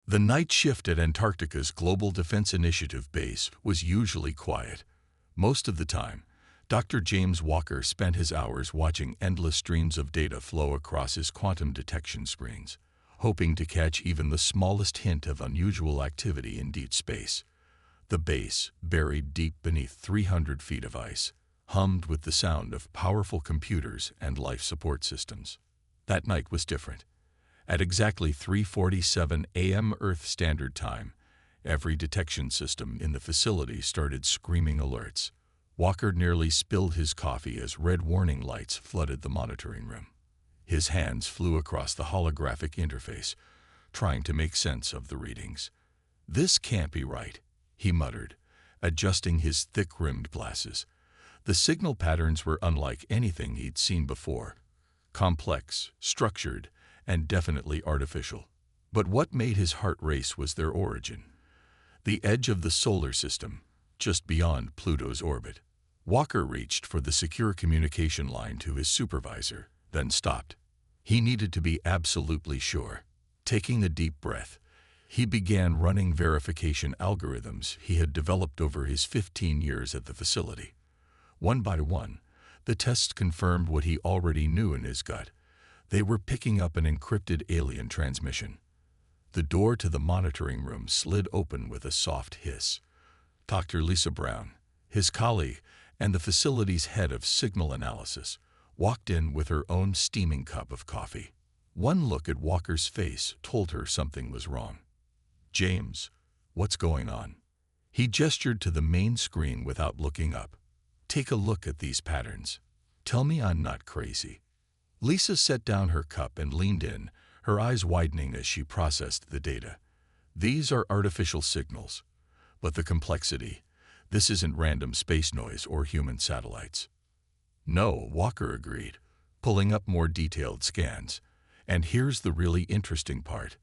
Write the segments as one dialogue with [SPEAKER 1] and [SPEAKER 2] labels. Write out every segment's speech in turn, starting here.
[SPEAKER 1] The night shift at Antarctica's Global Defense Initiative base was usually quiet. Most of the time, Dr. James Walker spent his hours watching endless streams of data flow across his quantum detection screens, hoping to catch even the smallest hint of unusual activity in deep space. The base, buried deep beneath 300 feet of ice, hummed with the sound of powerful computers and life support systems. That night was different. At exactly 3:47 a.m. Earth Standard Time, every detection system in the facility started screaming alerts. Walker nearly spilled his coffee as red warning lights flooded the monitoring room. His hands flew across the holographic interface, trying to make sense of the readings. "This can't be right," he muttered, adjusting his thick-rimmed glasses. The signal patterns were unlike anything he'd seen before. Complex, structured, and definitely artificial. But what made his heart race was their origin. The edge of the solar system, just beyond Pluto's orbit. Walker reached for the secure communication line to his supervisor, then stopped. He needed to be absolutely sure. Taking a deep breath, he began running verification algorithms he had developed over his 15 years at the facility. One by one, the tests confirmed what he already knew in his gut. They were picking up an encrypted alien transmission. The door to the monitoring room slid open with a soft hiss. Dr. Lisa Brown, his colleague and the facility's head of signal analysis, walked in with her own steaming cup of coffee. One look at Walker's face told her something was wrong. "James, what's going on?" He gestured to the main screen without looking up. "Take a look at these patterns. Tell me I'm not crazy." Lisa set down her cup and leaned in, her eyes widening as she processed the data. "These are artificial signals, but the complexity, this isn't random space noise or human satellites." "No," Walker agreed, pulling up more detailed scans. "And here's the really interesting part."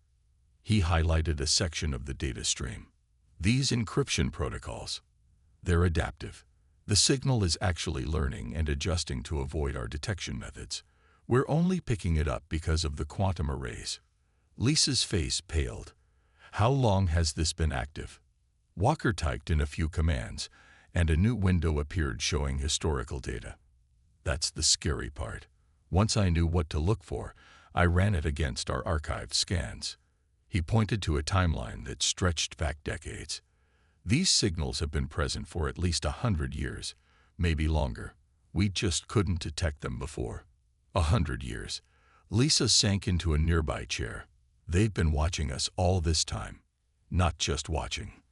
[SPEAKER 1] He highlighted a section of the data stream. "These encryption protocols, they're adaptive. The signal is actually learning and adjusting to avoid our detection methods. We're only picking it up because of the quantum arrays." Lisa's face paled. "How long has this been active?" Walker typed in a few commands, and a new window appeared showing historical data. "That's the scary part. Once I knew what to look for, I ran it against our archived scans." He pointed to a timeline that stretched back decades. "These signals have been present for at least 100 years, maybe longer. We just couldn't detect them before." 100 years. Lisa sank into a nearby chair. "They've been watching us all this time." "Not just watching."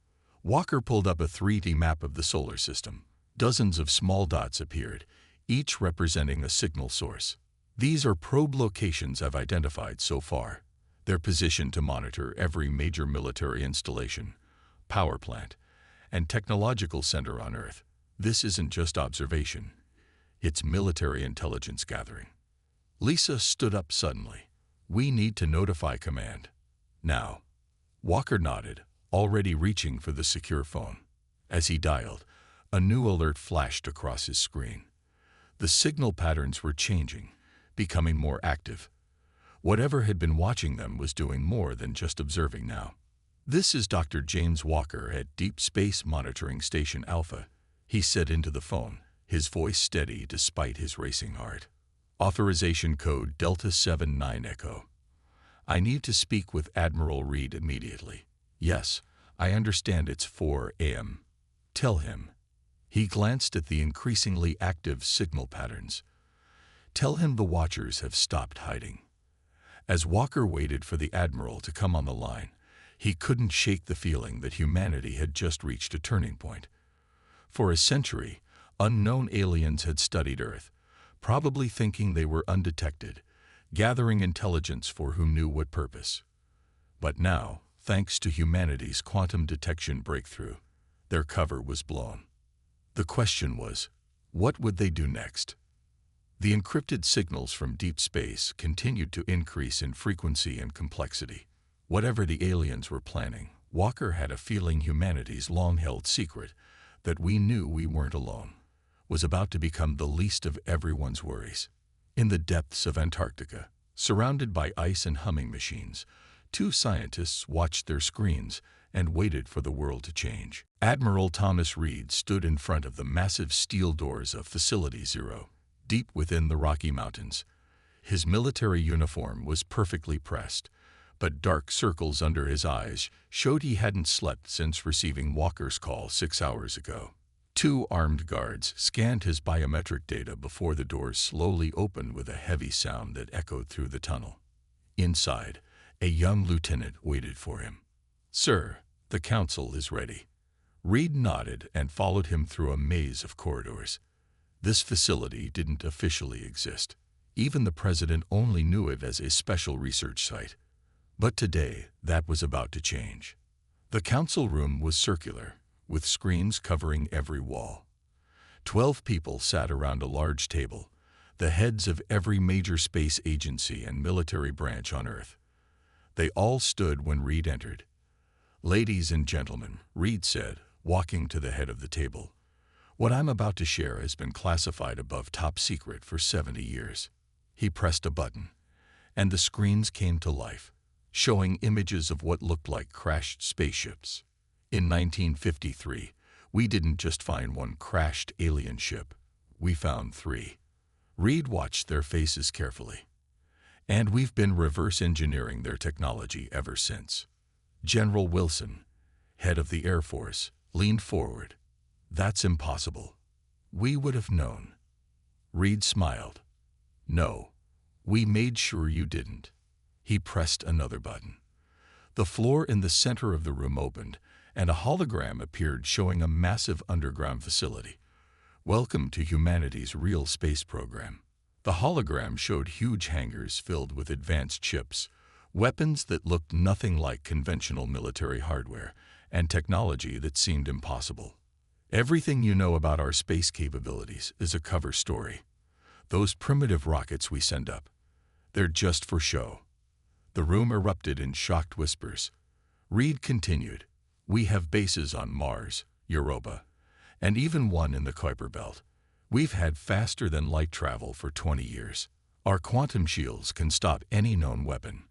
[SPEAKER 1] Walker pulled up a 3D map of the solar system. Dozens of small dots appeared, each representing a signal source. "These are probe locations I've identified so far. They're positioned to monitor every major military installation, power plant, and technological center on Earth. This isn't just observation. It's military intelligence gathering." Lisa stood up suddenly. "We need to notify command. Now." Walker nodded, already reaching for the secure phone. As he dialed, a new alert flashed across his screen. The signal patterns were changing, becoming more active. Whatever had been watching them was doing more than just observing now. "This is Dr. James Walker at Deep Space Monitoring Station Alpha," he said into the phone, his voice steady despite his racing heart. "Authorization code Delta 79 Echo. I need to speak with Admiral Reed immediately." "Yes, I understand it's 4 a.m. Tell him." He glanced at the increasingly active signal patterns. "Tell him the Watchers have stopped hiding." As Walker waited for the Admiral to come on the line, he couldn't shake the feeling that humanity had just reached a turning point. For a century, unknown aliens had studied Earth, probably thinking they were undetected, gathering intelligence for who knew what purpose. But now, thanks to humanity's quantum detection breakthrough, their cover was blown. The question was, what would they do next? The encrypted signals from deep space continued to increase in frequency and complexity. Whatever the aliens were planning, Walker had a feeling humanity's long-held secret, that we knew we weren't alone, was about to become the least of everyone's worries. In the depths of Antarctica, surrounded by ice and humming machines, two scientists watched their screens and waited for the world to change. Admiral Thomas Reed stood in front of the massive steel doors of Facility Zero, deep within the Rocky Mountains. His military uniform was perfectly pressed, but dark circles under his eyes showed he hadn't slept since receiving Walker's call 6 hours ago. Two armed guards scanned his biometric data before the doors slowly opened with a heavy sound that echoed through the tunnel. Inside, a young lieutenant waited for him. "Sir, the council is ready." Reed nodded and followed him through a maze of corridors. This facility didn't officially exist. Even the president only knew it as a special research site. But today, that was about to change. The council room was circular, with screens covering every wall. 12 people sat around a large table, the heads of every major space agency and military branch on Earth. They all stood when Reed entered. "Ladies and gentlemen," Reed said, walking to the head of the table, "what I'm about to share has been classified above top secret for 70 years. He pressed a button, and the screens came to life, showing images of what looked like crashed spaceships. In 1953, we didn't just find one crashed alien ship, we found 3. Reed watched their faces carefully. "And we've been reverse engineering their technology ever since." General Wilson, head of the Air Force, leaned forward. "That's impossible. We would have known." Reed smiled. "No, we made sure you didn't." He pressed another button. The floor in the center of the room opened, and a hologram appeared showing a massive underground facility. "Welcome to humanity's real space program." The hologram showed huge hangars filled with advanced ships, weapons that looked nothing like conventional military hardware, and technology that seemed impossible. "Everything you know about our space capabilities is a cover story. Those primitive rockets we send up, they're just for show." The room erupted in shocked whispers. Reed continued, "We have bases on Mars, Europa, and even one in the Kuiper Belt. We've had faster-than-light travel for 20 years. Our quantum shields can stop any known weapon.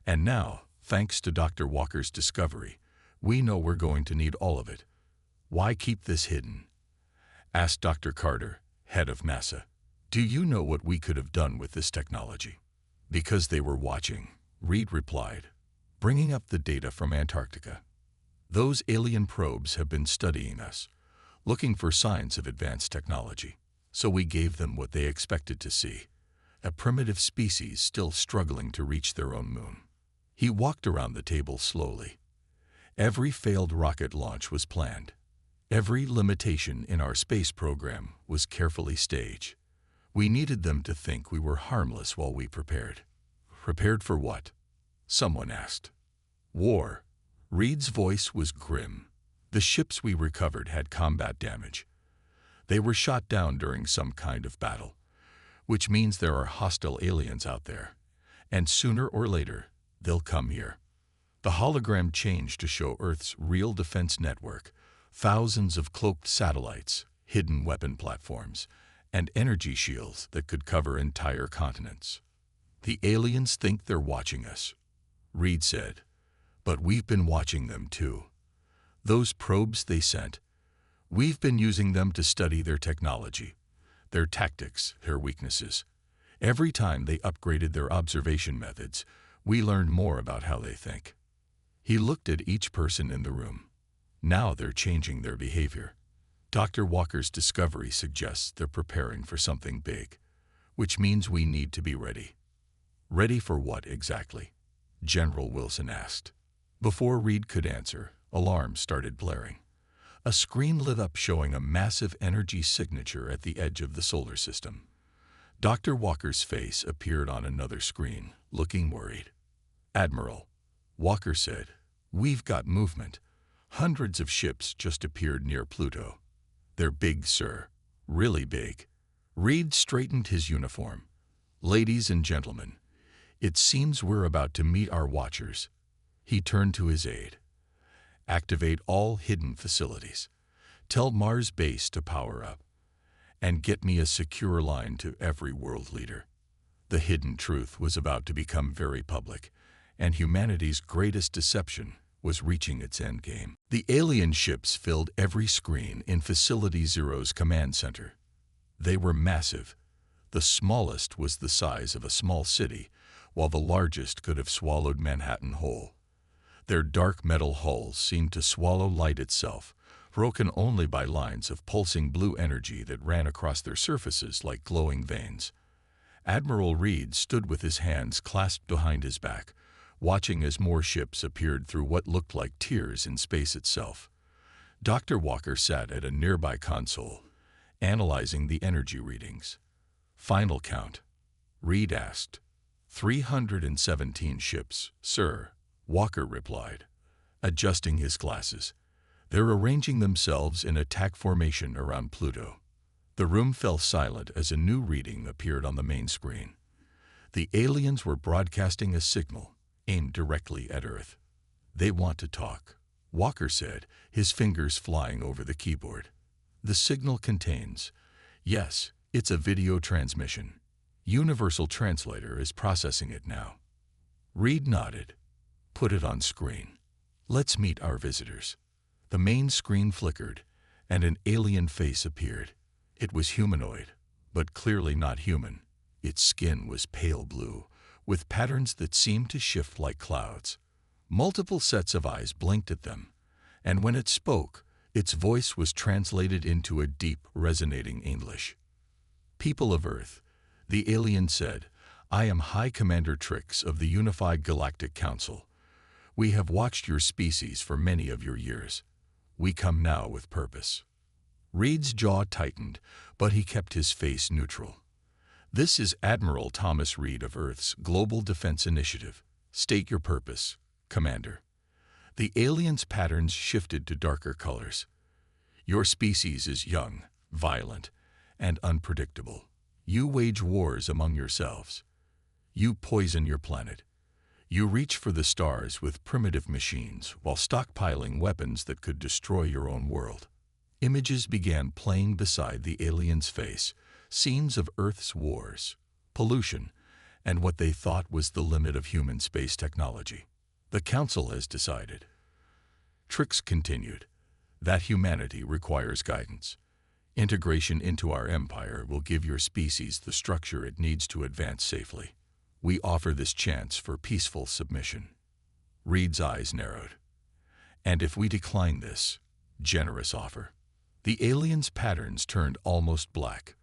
[SPEAKER 1] And now, thanks to Dr. Walker's discovery, we know we're going to need all of it. Why keep this hidden?" asked Dr. Carter, head of NASA. "Do you know what we could have done with this technology?" "Because they were watching," Reed replied, bringing up the data from Antarctica. "Those alien probes have been studying us, looking for signs of advanced technology. So we gave them what they expected to see, a primitive species still struggling to reach their own moon." He walked around the table slowly. "Every failed rocket launch was planned. Every limitation in our space program was carefully staged. We needed them to think we were harmless while we prepared." "Prepared for what?" someone asked. "War." Reed's voice was grim. "The ships we recovered had combat damage. They were shot down during some kind of battle, which means there are hostile aliens out there, and sooner or later, they'll come here." The hologram changed to show Earth's real defense network, thousands of cloaked satellites, hidden weapon platforms, and energy shields that could cover entire continents. "The aliens think they're watching us," Reed said, "but we've been watching them too. Those probes they sent, we've been using them to study their technology, their tactics, their weaknesses. Every time they upgraded their observation methods, we learned more about how they think." He looked at each person in the room. "Now they're changing their behavior. Dr. Walker's discovery suggests they're preparing for something big, which means we need to be ready." "Ready for what exactly?" General Wilson asked. Before Reed could answer, alarms started blaring. A screen lit up showing a massive energy signature at the edge of the solar system. Dr. Walker's face appeared on another screen, looking worried. "Admiral," Walker said, "we've got movement. Hundreds of ships just appeared near Pluto." "They're big, sir. Really big." Reed straightened his uniform. "Ladies and gentlemen, it seems we're about to meet our watchers." He turned to his aide. "Activate all hidden facilities. Tell Mars Base to power up. And get me a secure line to every world leader." The hidden truth was about to become very public, and humanity's greatest deception was reaching its endgame. The alien ships filled every screen in Facility Zero's command center. They were massive. The smallest was the size of a small city, while the largest could have swallowed Manhattan whole. Their dark metal hulls seemed to swallow light itself, broken only by lines of pulsing blue energy that ran across their surfaces like glowing veins. Admiral Reed stood with his hands clasped behind his back, watching as more ships appeared through what looked like tears in space itself. Dr. Walker sat at a nearby console, analyzing the energy readings. "Final count?" Reed asked. 317 ships, sir," Walker replied, adjusting his glasses. "They're arranging themselves in attack formation around Pluto." The room fell silent as a new reading appeared on the main screen. The aliens were broadcasting a signal aimed directly at Earth. "They want to talk," Walker said, his fingers flying over the keyboard. "The signal contains..." "Yes, it's a video transmission. Universal Translator is processing it now." Reed nodded. "Put it on screen. Let's meet our visitors." The main screen flickered, and an alien face appeared. It was humanoid, but clearly not human. Its skin was pale blue, with patterns that seemed to shift like clouds. Multiple sets of eyes blinked at them, and when it spoke, its voice was translated into a deep, resonating English. "People of Earth," the alien said, "I am High Commander Trix of the Unified Galactic Council. We have watched your species for many of your years. We come now with purpose." Reed's jaw tightened, but he kept his face neutral. "This is Admiral Thomas Reed of Earth's Global Defense Initiative. State your purpose, Commander." The alien's patterns shifted to darker colors. "Your species is young, violent, and unpredictable. You wage wars among yourselves. You poison your planet. You reach for the stars with primitive machines while stockpiling weapons that could destroy your own world." Images began playing beside the alien's face, scenes of Earth's wars, pollution, and what they thought was the limit of human space technology. "The Council has decided," Trix continued, "that humanity requires guidance. Integration into our empire will give your species the structure it needs to advance safely. We offer this chance for peaceful submission." Reed's eyes narrowed. "And if we decline this generous offer?" The alien's patterns turned almost black.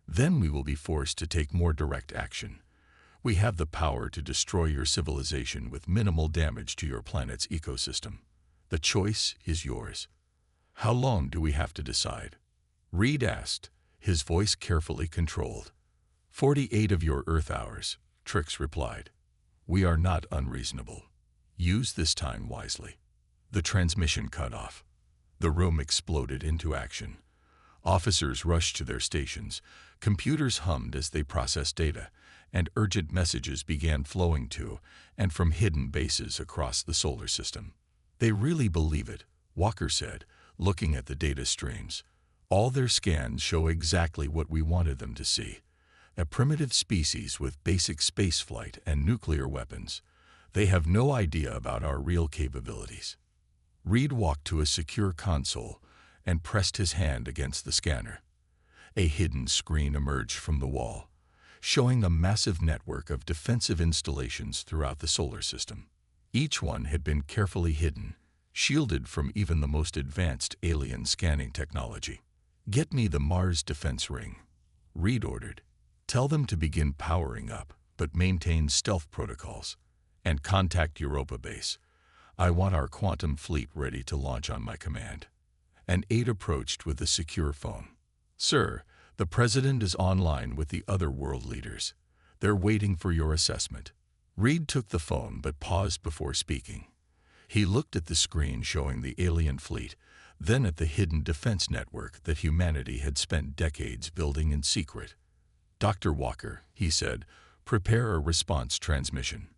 [SPEAKER 1] "Then we will be forced to take more direct action. We have the power to destroy your civilization with minimal damage to your planet's ecosystem. The choice is yours." "How long do we have to decide?" Reed asked, his voice carefully controlled. 48 of your Earth hours," Trix replied. "We are not unreasonable. Use this time wisely." The transmission cut off. The room exploded into action. Officers rushed to their stations, computers hummed as they processed data, and urgent messages began flowing to and from hidden bases across the solar system. "They really believe it," Walker said, looking at the data streams. "All their scans show exactly what we wanted them to see. A primitive species with basic spaceflight and nuclear weapons. They have no idea about our real capabilities." Reed walked to a secure console and pressed his hand against the scanner. A hidden screen emerged from the wall, showing a massive network of defensive installations throughout the solar system. Each one had been carefully hidden, shielded from even the most advanced alien scanning technology. "Get me the Mars defense ring," Reed ordered. "Tell them to begin powering up, but maintain stealth protocols. And contact Europa Base. I want our quantum fleet ready to launch on my command." An aide approached with a secure phone. "Sir, the President is online with the other world leaders. They're waiting for your assessment." Reed took the phone but paused before speaking. He looked at the screen showing the alien fleet, then at the hidden defense network that humanity had spent decades building in secret. "Dr. Walker," he said, "prepare a response transmission.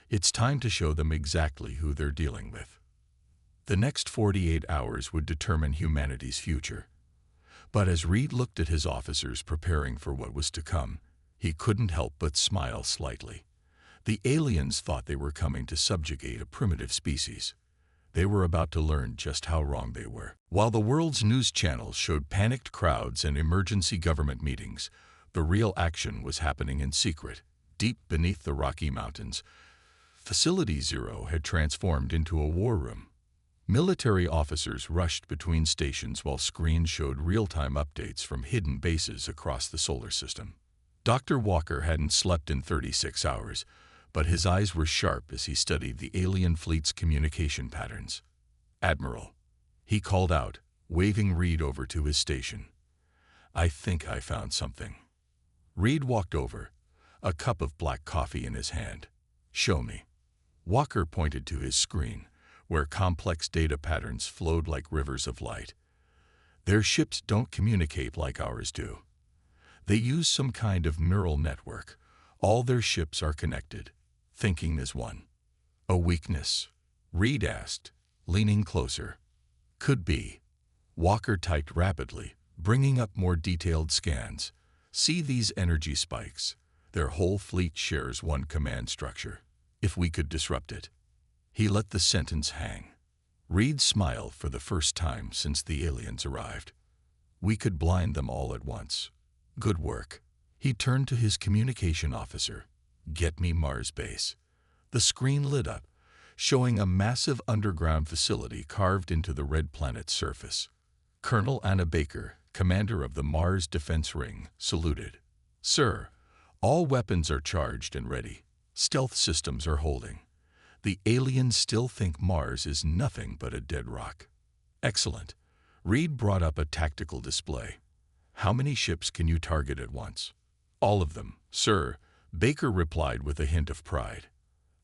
[SPEAKER 1] It's time to show them exactly who they're dealing with." The next 48 hours would determine humanity's future. But as Reed looked at his officers preparing for what was to come, he couldn't help but smile slightly. The aliens thought they were coming to subjugate a primitive species. They were about to learn just how wrong they were. While the world's news channels showed panicked crowds and emergency government meetings, the real action was happening in secret, deep beneath the Rocky Mountains. Facility Zero had transformed into a war room. Military officers rushed between stations while screens showed real-time updates from hidden bases across the solar system. Dr. Walker hadn't slept in 36 hours, but his eyes were sharp as he studied the alien fleet's communication patterns. "Admiral," he called out, waving Reed over to his station. "I think I found something." Reed walked over, a cup of black coffee in his hand. "Show me." Walker pointed to his screen, where complex data patterns flowed like rivers of light. "Their ships don't communicate like ours do. They use some kind of neural network. All their ships are connected, thinking as one." "A weakness?" Reed asked, leaning closer. "Could be." Walker typed rapidly, bringing up more detailed scans. "See these energy spikes? Their whole fleet shares one command structure. If we could disrupt it." He let the sentence hang. Reed smiled for the first time since the aliens arrived. "We could blind them all at once. Good work." He turned to his communication officer. "Get me Mars base." The screen lit up, showing a massive underground facility carved into the red planet's surface. Colonel Anna Baker, commander of the Mars Defense Ring, saluted. "Sir, all weapons are charged and ready. Stealth systems are holding. The aliens still think Mars is nothing but a dead rock." "Excellent." Reed brought up a tactical display. "How many ships can you target at once?" "All of them, sir," Baker replied with a hint of pride.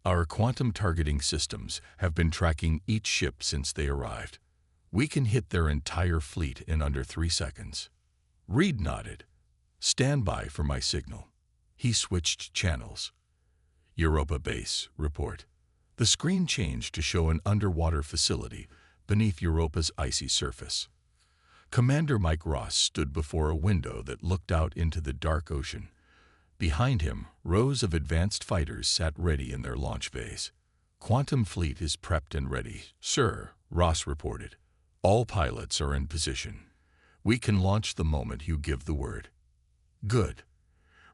[SPEAKER 1] "Our quantum targeting systems have been tracking each ship since they arrived. We can hit their entire fleet in under 3 seconds." Reed nodded. "Stand by for my signal." He switched channels. "Europa base, report." The screen changed to show an underwater facility beneath Europa's icy surface. Commander Mike Ross stood before a window that looked out into the dark ocean. Behind him, rows of advanced fighters sat ready in their launch bays. "Quantum fleet is prepped and ready, sir," Ross reported. "All pilots are in position. We can launch the moment you give the word." "Good."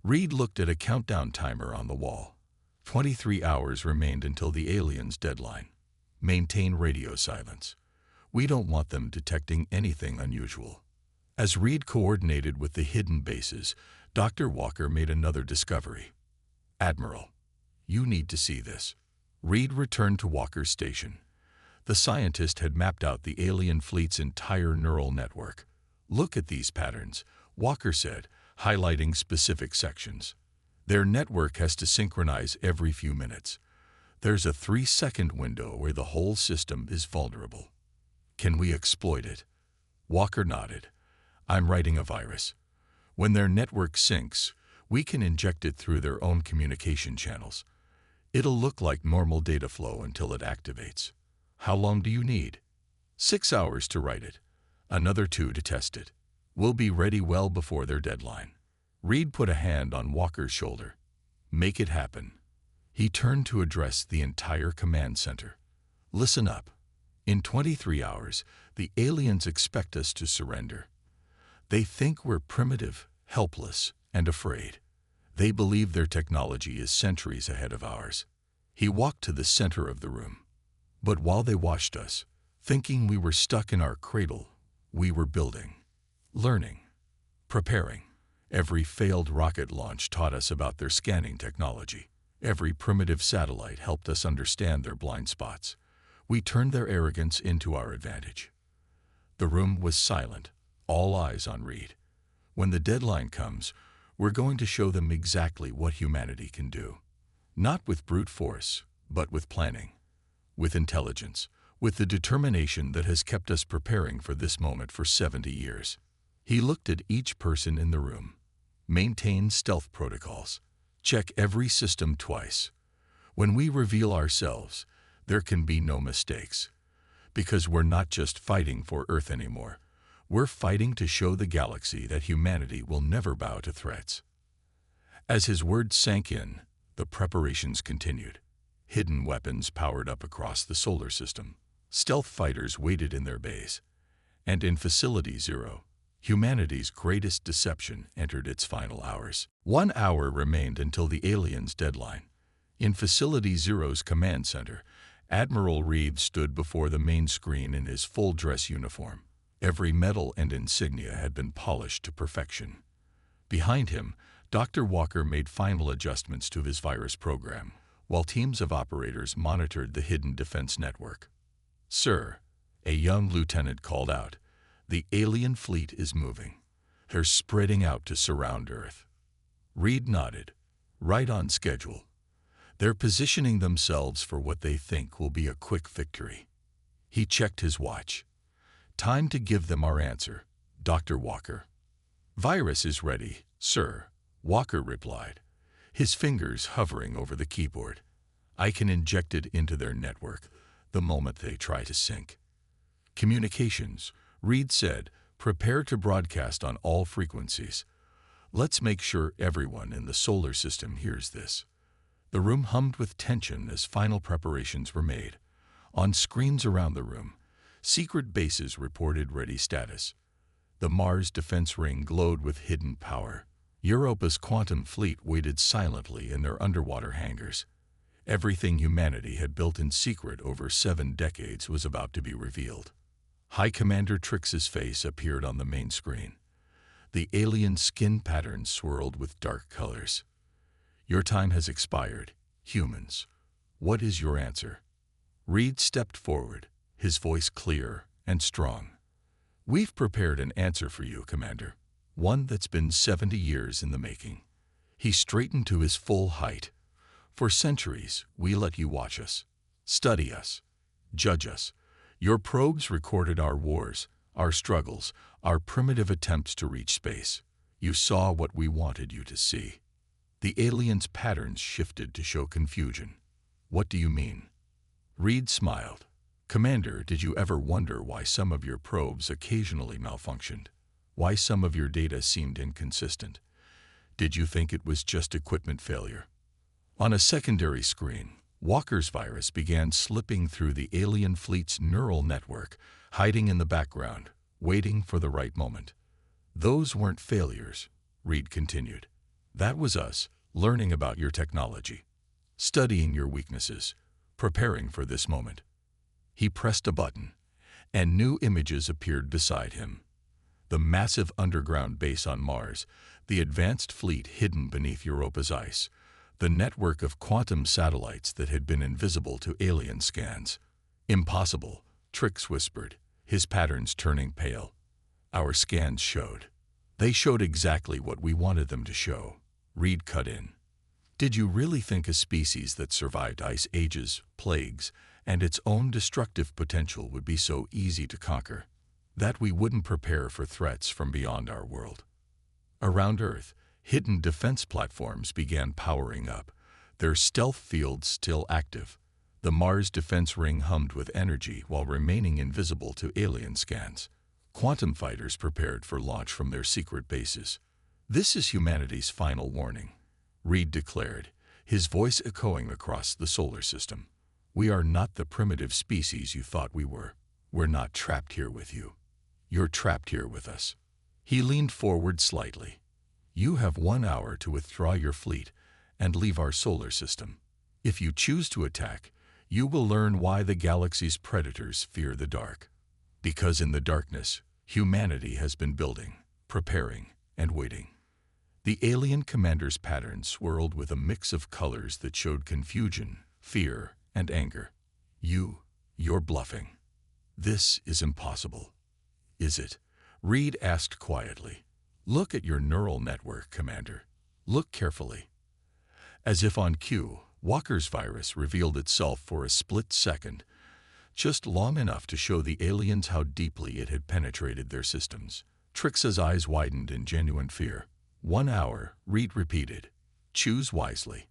[SPEAKER 1] Reed looked at a countdown timer on the wall. 23 hours remained until the aliens' deadline. "Maintain radio silence. We don't want them detecting anything unusual." As Reed coordinated with the hidden bases, Dr. Walker made another discovery. "Admiral, you need to see this." Reed returned to Walker's station. The scientist had mapped out the alien fleet's entire neural network. "Look at these patterns," Walker said, highlighting specific sections. "Their network has to synchronize every few minutes. There's a 3-second window where the whole system is vulnerable." "Can we exploit it?" Walker nodded. "I'm writing a virus. When their network syncs, we can inject it through their own communication channels. It'll look like normal data flow until it activates." "How long do you need?" 6 hours to write it. Another 2 to test it. We'll be ready well before their deadline." Reed put a hand on Walker's shoulder. "Make it happen." He turned to address the entire command center. "Listen up. In 23 hours, the aliens expect us to surrender. They think we're primitive, helpless, and afraid. They believe their technology is centuries ahead of ours." He walked to the center of the room. "But while they watched us, thinking we were stuck in our cradle, we were building, learning, preparing. Every failed rocket launch taught us about their scanning technology. Every primitive satellite helped us understand their blind spots. We turned their arrogance into our advantage." The room was silent, all eyes on Reed. "When the deadline comes, we're going to show them exactly what humanity can do. Not with brute force, but with planning, with intelligence, with the determination that has kept us preparing for this moment for 70 years. He looked at each person in the room. "Maintain stealth protocols. Check every system twice. When we reveal ourselves, there can be no mistakes. Because we're not just fighting for Earth anymore. We're fighting to show the galaxy that humanity will never bow to threats." As his words sank in, The preparations continued. Hidden weapons powered up across the solar system. Stealth fighters waited in their bays. And in Facility Zero, humanity's greatest deception entered its final hours. 1 hour remained until the aliens' deadline. In Facility Zero's command center, Admiral Reed stood before the main screen in his full-dress uniform. Every medal and insignia had been polished to perfection. Behind him, Dr. Walker made final adjustments to his virus program, while teams of operators monitored the hidden defense network. "Sir," a young lieutenant called out, "the alien fleet is moving. They're spreading out to surround Earth." Reed nodded. "Right on schedule. They're positioning themselves for what they think will be a quick victory." He checked his watch. "Time to give them our answer, Dr. Walker." "Virus is ready, sir," Walker replied, his fingers hovering over the keyboard. "I can inject it into their network the moment they try to sync." "Communications," Reed said, "prepare to broadcast on all frequencies. Let's make sure everyone in the solar system hears this." The room hummed with tension as final preparations were made. On screens around the room, secret bases reported ready status. The Mars defense ring glowed with hidden power. Europa's quantum fleet waited silently in their underwater hangars. Everything humanity had built in secret over 7 decades was about to be revealed. High Commander Trix's face appeared on the main screen. The alien skin patterns swirled with dark colors. "Your time has expired, humans. What is your answer?" Reed stepped forward, his voice clear and strong. "We've prepared an answer for you, Commander. One that's been 70 years in the making." He straightened to his full height. "For centuries, we let you watch us, study us, judge us. Your probes recorded our wars, our struggles, our primitive attempts to reach space. You saw what we wanted you to see." The aliens' patterns shifted to show confusion. "What do you mean?" Reed smiled. "Commander, did you ever wonder why some of your probes occasionally malfunctioned? Why some of your data seemed inconsistent? Did you think it was just equipment failure?" On a secondary screen, Walker's virus began slipping through the alien fleet's neural network, hiding in the background, waiting for the right moment. "Those weren't failures," Reed continued. "That was us, learning about your technology, studying your weaknesses, preparing for this moment." He pressed a button, and new images appeared beside him. The massive underground base on Mars, the advanced fleet hidden beneath Europa's ice, the network of quantum satellites that had been invisible to alien scans. "Impossible," Trix whispered, his patterns turning pale. "Our scans showed. They showed exactly what we wanted them to show." Reed cut in. "Did you really think a species that survived ice ages, plagues, and its own destructive potential would be so easy to conquer? That we wouldn't prepare for threats from beyond our world?" Around Earth, hidden defense platforms began powering up, their stealth fields still active. The Mars defense ring hummed with energy while remaining invisible to alien scans. Quantum fighters prepared for launch from their secret bases. "This is humanity's final warning," Reed declared, his voice echoing across the solar system. "We are not the primitive species you thought we were. We're not trapped here with you. You're trapped here with us." He leaned forward slightly. "You have 1 hour to withdraw your fleet and leave our solar system. If you choose to attack, you will learn why the galaxy's predators fear the dark. Because in the darkness, humanity has been building, preparing, and waiting." The alien commander's patterns swirled with a mix of colors that showed confusion, fear, and anger. You're bluffing. This is impossible." "Is it?" Reed asked quietly. "Look at your neural network, Commander. Look carefully." As if on cue, Walker's virus revealed itself for a split second, just long enough to show the aliens how deeply it had penetrated their systems. Trix's eyes widened in genuine fear. 1 hour, Reed repeated. "Choose wisely."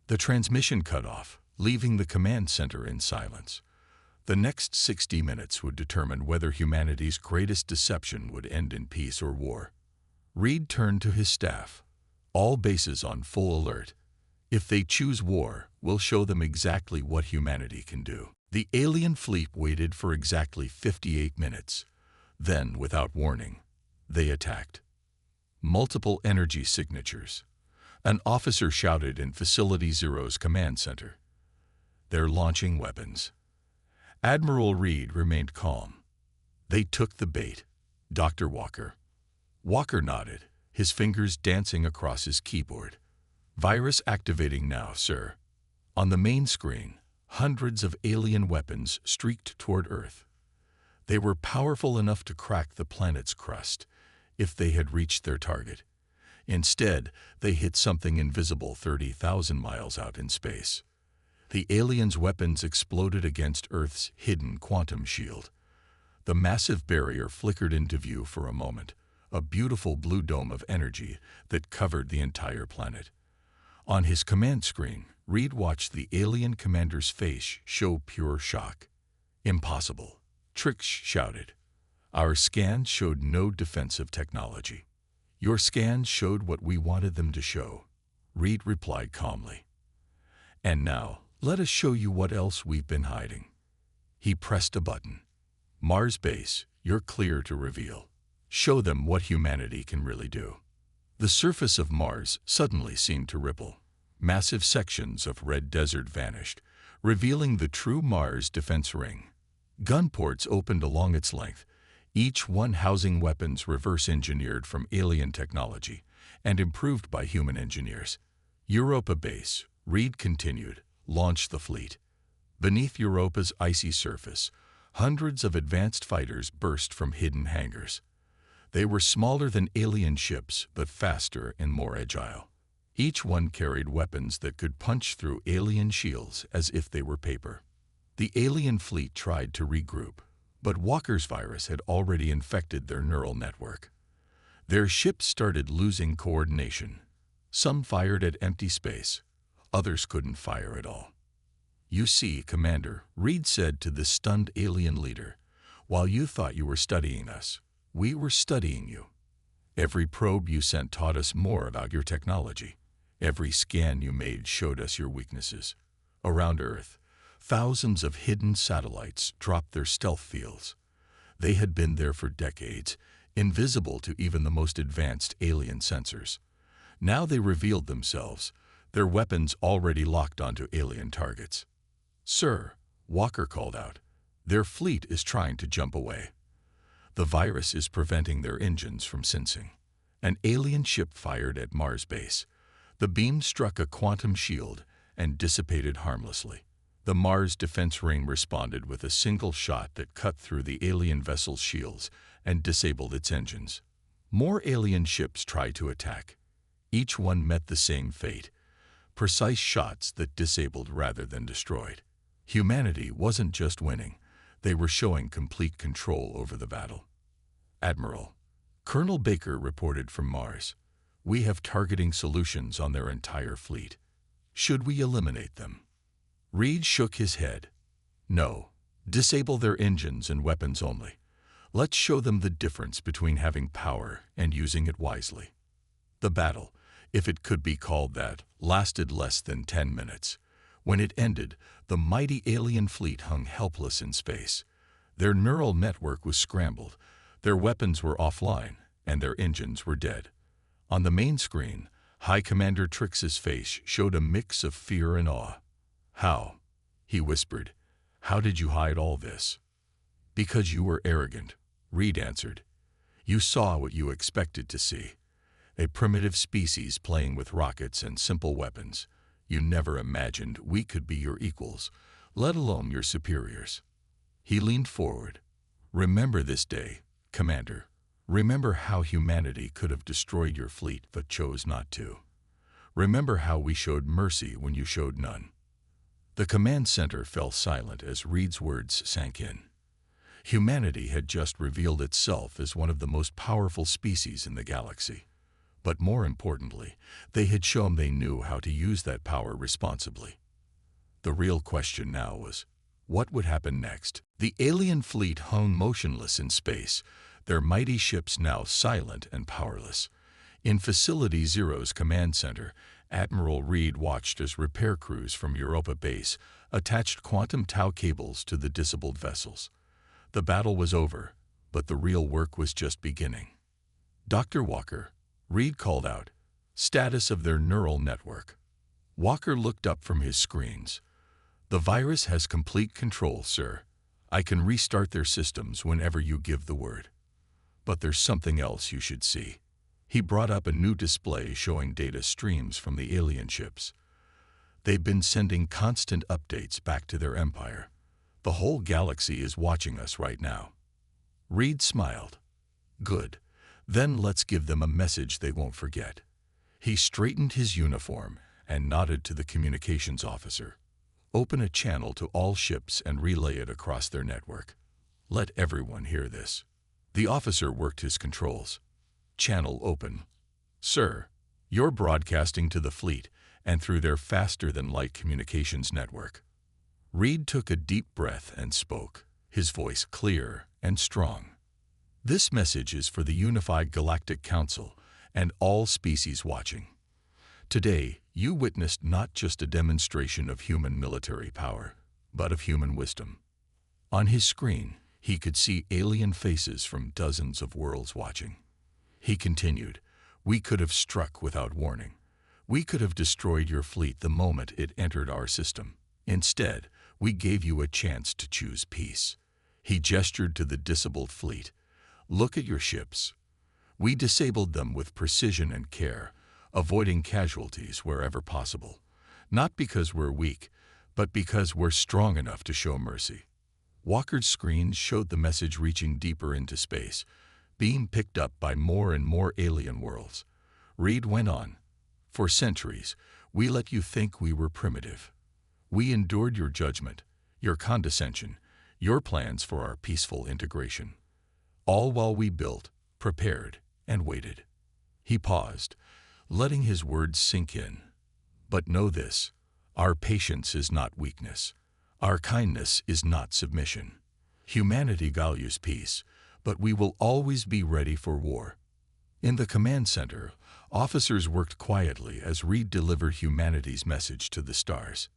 [SPEAKER 1] The transmission cut off, leaving the command center in silence. The next 60 minutes would determine whether humanity's greatest deception would end in peace or war. Reed turned to his staff. "All bases on full alert. If they choose war, we'll show them exactly what humanity can do. The alien fleet waited for exactly 58 minutes. Then, without warning, they attacked. Multiple energy signatures. An officer shouted in Facility Zero's command center. They're launching weapons. Admiral Reed remained calm. They took the bait. Dr. Walker. Walker nodded, his fingers dancing across his keyboard. Virus activating now, sir. On the main screen, hundreds of alien weapons streaked toward Earth. They were powerful enough to crack the planet's crust, if they had reached their target. Instead, they hit something invisible 30,000 miles out in space. The aliens' weapons exploded against Earth's hidden quantum shield. The massive barrier flickered into view for a moment, a beautiful blue dome of energy that covered the entire planet. On his command screen, Reed watched the alien commander's face show pure shock. Impossible, Trix shouted. Our scans showed no defensive technology. Your scans showed what we wanted them to show, Reed replied calmly. And now, let us show you what else we've been hiding. He pressed a button. Mars base, you're clear to reveal. Show them what humanity can really do. The surface of Mars suddenly seemed to ripple. Massive sections of red desert vanished, revealing the true Mars defense ring. Gun ports opened along its length, each one housing weapons reverse-engineered from alien technology and improved by human engineers. Europa base, Reed continued, launched the fleet. Beneath Europa's icy surface, hundreds of advanced fighters burst from hidden hangars. They were smaller than alien ships, but faster and more agile. Each one carried weapons that could punch through alien shields as if they were paper. The alien fleet tried to regroup, but Walker's virus had already infected their neural network. Their ships started losing coordination. Some fired at empty space. Others couldn't fire at all. You see, Commander, Reed said to the stunned alien leader, while you thought you were studying us, we were studying you. Every probe you sent taught us more about your technology. Every scan you made showed us your weaknesses. Around Earth, thousands of hidden satellites dropped their stealth fields. They had been there for decades, invisible to even the most advanced alien sensors. Now they revealed themselves, their weapons already locked onto alien targets. Sir, Walker called out, their fleet is trying to jump away. The virus is preventing their engines from sensing. An alien ship fired at Mars base. The beam struck a quantum shield and dissipated harmlessly. The Mars defense ring responded with a single shot that cut through the alien vessel's shields and disabled its engines. More alien ships tried to attack. Each one met the same fate. Precise shots that disabled rather than destroyed. Humanity wasn't just winning. They were showing complete control over the battle. Admiral, Colonel Baker reported from Mars. We have targeting solutions on their entire fleet. Should we eliminate them? Reed shook his head. No. Disable their engines and weapons only. Let's show them the difference between having power and using it wisely. The battle, if it could be called that, lasted less than 10 minutes. When it ended, the mighty alien fleet hung helpless in space. Their neural network was scrambled, their weapons were offline, and their engines were dead. On the main screen, High Commander Trix's face showed a mix of fear and awe. How? He whispered. How did you hide all this? Because you were arrogant, Reed answered. You saw what you expected to see. A primitive species playing with rockets and simple weapons. You never imagined we could be your equals, let alone your superiors. He leaned forward. Remember this day, Commander. Remember how humanity could have destroyed your fleet but chose not to. Remember how we showed mercy when you showed none. The command center fell silent as Reed's words sank in. Humanity had just revealed itself as one of the most powerful species in the galaxy. But more importantly, they had shown they knew how to use that power responsibly. The real question now was, what would happen next? The alien fleet hung motionless in space, their mighty ships now silent and powerless. In Facility Zero's command center, Admiral Reed watched as repair crews from Europa base attached quantum tau cables to the disabled vessels. The battle was over, but the real work was just beginning. "Dr. Walker," Reed called out, "status of their neural network." Walker looked up from his screens. "The virus has complete control, sir. I can restart their systems whenever you give the word. But there's something else you should see." He brought up a new display showing data streams from the alien ships. "They've been sending constant updates back to their empire. The whole galaxy is watching us right now." Reed smiled. "Good. Then let's give them a message they won't forget." He straightened his uniform and nodded to the communications officer. "Open a channel to all ships and relay it across their network. Let everyone hear this." The officer worked his controls. "Channel open." "Sir, you're broadcasting to the fleet and through their faster-than-light communications network." Reed took a deep breath and spoke, his voice clear and strong. "This message is for the Unified Galactic Council and all species watching. Today, you witnessed not just a demonstration of human military power, but of human wisdom." On his screen, he could see alien faces from dozens of worlds watching. He continued, "We could have struck without warning. We could have destroyed your fleet the moment it entered our system. Instead, we gave you a chance to choose peace." He gestured to the disabled fleet. "Look at your ships. We disabled them with precision and care, avoiding casualties wherever possible. Not because we're weak, but because we're strong enough to show mercy." Walker's screens showed the message reaching deeper into space, being picked up by more and more alien worlds. Reed went on, "For centuries, we let you think we were primitive. We endured your judgment, your condescension, your plans for our peaceful integration. All while we built, prepared, and waited." He paused, letting his words sink in. "But know this, our patience is not weakness. Our kindness is not submission. Humanity values peace, but we will always be ready for war." In the command center, officers worked quietly as Reed delivered humanity's message to the stars.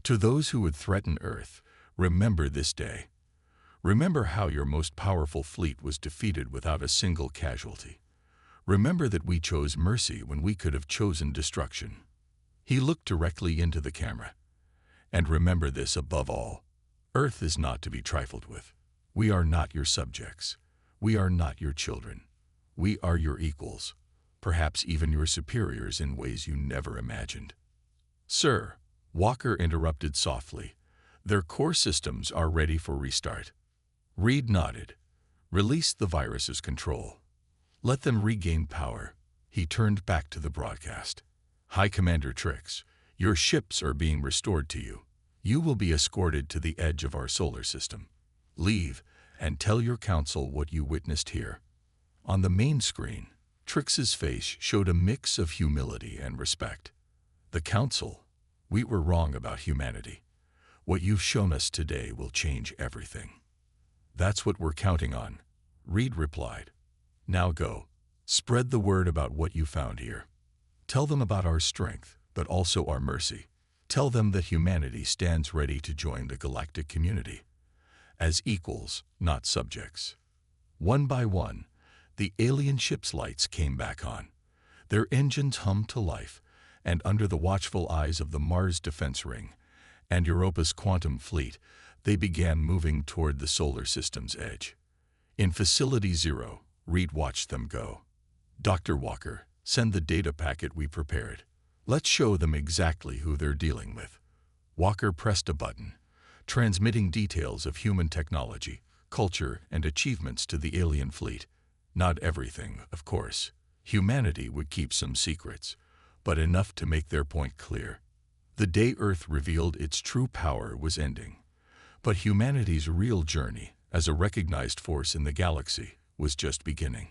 [SPEAKER 1] "To those who would threaten Earth, remember this day. Remember how your most powerful fleet was defeated without a single casualty. Remember that we chose mercy when we could have chosen destruction." He looked directly into the camera. "And remember this above all. Earth is not to be trifled with. We are not your subjects. We are not your children. We are your equals, perhaps even your superiors in ways you never imagined." "Sir," Walker interrupted softly, "their core systems are ready for restart." Reed nodded. "Release the virus's control. Let them regain power." He turned back to the broadcast. "High Commander Trix, your ships are being restored to you. You will be escorted to the edge of our solar system. Leave and tell your council what you witnessed here." On the main screen, Trix's face showed a mix of humility and respect. "The council, we were wrong about humanity. What you've shown us today will change everything." "That's what we're counting on," Reed replied. "Now go. Spread the word about what you found here. Tell them about our strength, but also our mercy. Tell them that humanity stands ready to join the galactic community. As equals, not subjects." One by one, the alien ship's lights came back on. Their engines hummed to life, and under the watchful eyes of the Mars Defense Ring and Europa's quantum fleet, they began moving toward the solar system's edge. In Facility Zero, Reed watched them go. "Dr. Walker, send the data packet we prepared. Let's show them exactly who they're dealing with." Walker pressed a button, transmitting details of human technology, culture, and achievements to the alien fleet. Not everything, of course. Humanity would keep some secrets, but enough to make their point clear. The day Earth revealed its true power was ending, but humanity's real journey as a recognized force in the galaxy was just beginning.